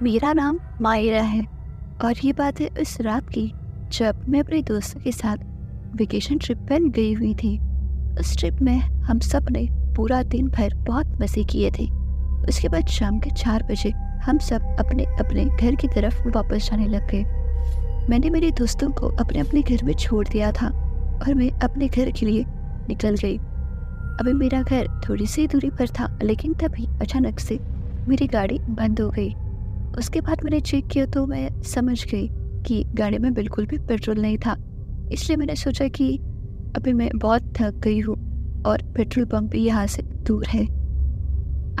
मेरा नाम मायरा है और ये बात है उस रात की जब मैं अपने दोस्तों के साथ वेकेशन ट्रिप पर गई हुई थी। उस ट्रिप में हम सब ने पूरा दिन भर बहुत मज़े किए थे। उसके बाद शाम के 4 बजे हम सब अपने अपने घर की तरफ वापस जाने लग गए। मैंने मेरे दोस्तों को अपने अपने घर में छोड़ दिया था और मैं अपने घर के लिए निकल गई। अभी मेरा घर थोड़ी सी दूरी पर था, लेकिन तभी अचानक से मेरी गाड़ी बंद हो गई। उसके बाद मैंने चेक किया तो मैं समझ गई कि गाड़ी में बिल्कुल भी पेट्रोल नहीं था। इसलिए मैंने सोचा कि अभी मैं बहुत थक गई हूँ और पेट्रोल पंप भी यहाँ से दूर है।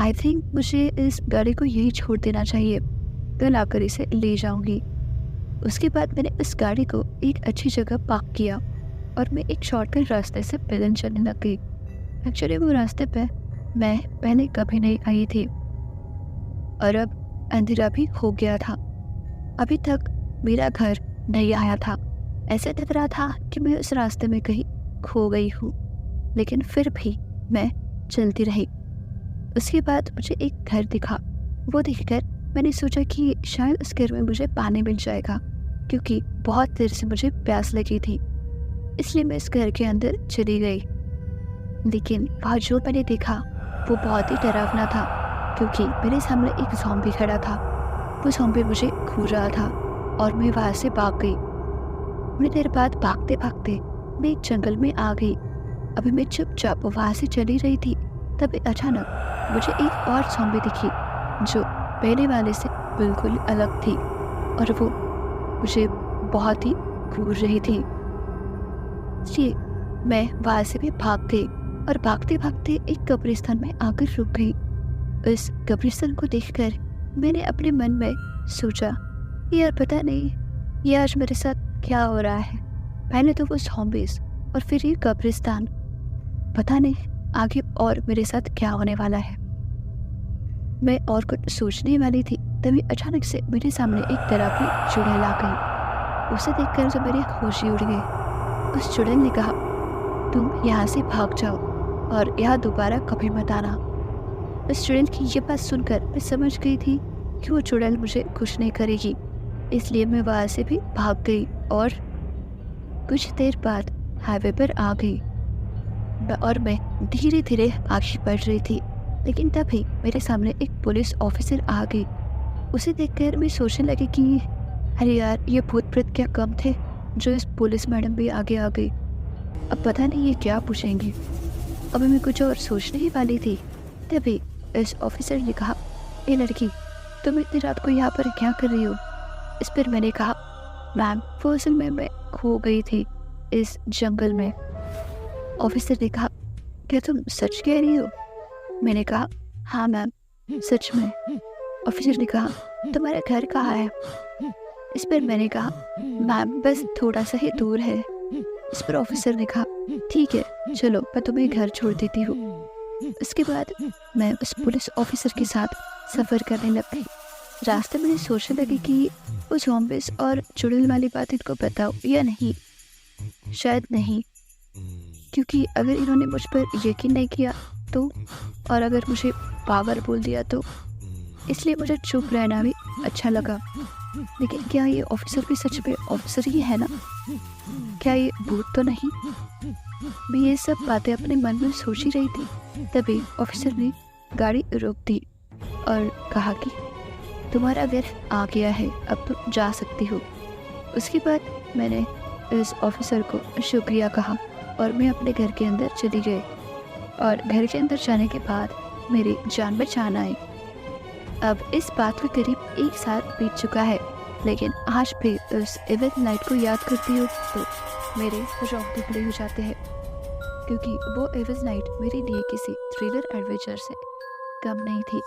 आई थिंक मुझे इस गाड़ी को यही छोड़ देना चाहिए, कल आकर इसे ले जाऊंगी। उसके बाद मैंने इस गाड़ी को एक अच्छी जगह पार्क किया और मैं एक शॉर्टकट रास्ते से पैदल चलने लग गई। एक्चुअली वो रास्ते पे मैं पहले कभी नहीं आई थी और अब अंधेरा भी हो गया था। अभी तक मेरा घर नहीं आया था। ऐसे लग रहा था कि मैं उस रास्ते में कहीं खो गई हूँ, लेकिन फिर भी मैं चलती रही। उसके बाद मुझे एक घर दिखा। वो देखकर मैंने सोचा कि शायद उस घर में मुझे पानी मिल जाएगा, क्योंकि बहुत देर से मुझे प्यास लगी थी। इसलिए मैं इस घर के अंदर चली गई। लेकिन वहाँ जो मैंने देखा वो बहुत ही डरावना था, क्योंकि मेरे सामने एक ज़ॉम्बी खड़ा था। वो ज़ॉम्बी मुझे घूर रहा था और मैं वहाँ से भाग गई। थोड़ी देर बाद भागते भागते मैं एक जंगल में आ गई। अभी मैं चुपचाप वहाँ से चली रही थी, तभी अचानक मुझे एक और ज़ॉम्बी दिखी जो पहले वाले से बिल्कुल अलग थी और वो मुझे बहुत ही घूर रही थी। इसलिए मैं वहाँ से भी भाग गई और भागते भागते एक कब्रिस्तान में आकर रुक गई। इस कब्रिस्तान को देखकर मैंने अपने मन में सोचा, यार पता नहीं ये आज मेरे साथ क्या हो रहा है। पहले तो वो ज़ॉम्बीज़ और फिर ये कब्रिस्तान, पता नहीं आगे और मेरे साथ क्या होने वाला है। मैं और कुछ सोचने वाली थी, तभी अचानक से मेरे सामने एक डरावनी चुड़ैल आ गई। उसे देखकर तो मेरी होश ही उड़ गई। उस चुड़ैल ने कहा, तुम यहाँ से भाग जाओ और यहाँ दोबारा कभी मत आना। उस चुड़ैल की ये बात सुनकर मैं समझ गई थी कि वो चुड़ैल मुझे कुछ नहीं करेगी। इसलिए मैं वहाँ से भी भाग गई और कुछ देर बाद हाईवे पर आ गई और मैं धीरे धीरे आगे बढ़ रही थी। लेकिन तभी मेरे सामने एक पुलिस ऑफिसर आ गई। उसे देखकर मैं सोचने लगी कि अरे यार, ये भूत प्रेत क्या कम थे जो इस पुलिस मैडम भी आगे आ गई। अब पता नहीं ये क्या पूछेंगी। अभी मैं कुछ और सोचने ही वाली थी, तभी इस ऑफिसर ने कहा, ए लड़की, तुम इतनी रात को यहाँ पर क्या कर रही हो? इस पर मैंने कहा, मैम वो असल में मैं खो गई थी इस जंगल में। ऑफिसर ने कहा, क्या तुम सच कह रही हो? मैंने कहा, हाँ मैम, सच में। ऑफिसर ने कहा, तुम्हारा घर कहाँ है? इस पर मैंने कहा, मैम बस थोड़ा सा ही दूर है। इस पर ऑफिसर ने कहा, ठीक है चलो मैं तुम्हें घर छोड़ देती हूँ। उसके बाद मैं उस पुलिस ऑफिसर के साथ सफ़र करने लग गई। रास्ते में सोचने लगी कि वो ज़ॉम्बीज़ और चुड़ैल वाली बात इनको बताओ या नहीं। शायद नहीं, क्योंकि अगर इन्होंने मुझ पर यकीन नहीं किया तो, और अगर मुझे पागल बोल दिया तो। इसलिए मुझे चुप रहना भी अच्छा लगा। लेकिन क्या ये ऑफिसर भी सच में ऑफिसर ही है ना? क्या ये भूत तो नहीं? मैं ये सब बातें अपने मन में सोच ही रही थी, तभी ऑफिसर ने गाड़ी रोक दी और कहा कि तुम्हारा घर आ गया है, अब तुम जा सकती हो। उसके बाद मैंने इस ऑफिसर को शुक्रिया कहा और मैं अपने घर के अंदर चली गई। और घर के अंदर जाने के बाद मेरी जान बचान आई। अब इस बात को करीब 1 साल बीत चुका है, लेकिन आज भी उस इविल नाइट को याद करती हूँ तो मेरे रोंगटे खड़े हो जाते हैं, क्योंकि वो इविल नाइट मेरे लिए किसी थ्रिलर एडवेंचर से कम नहीं थी।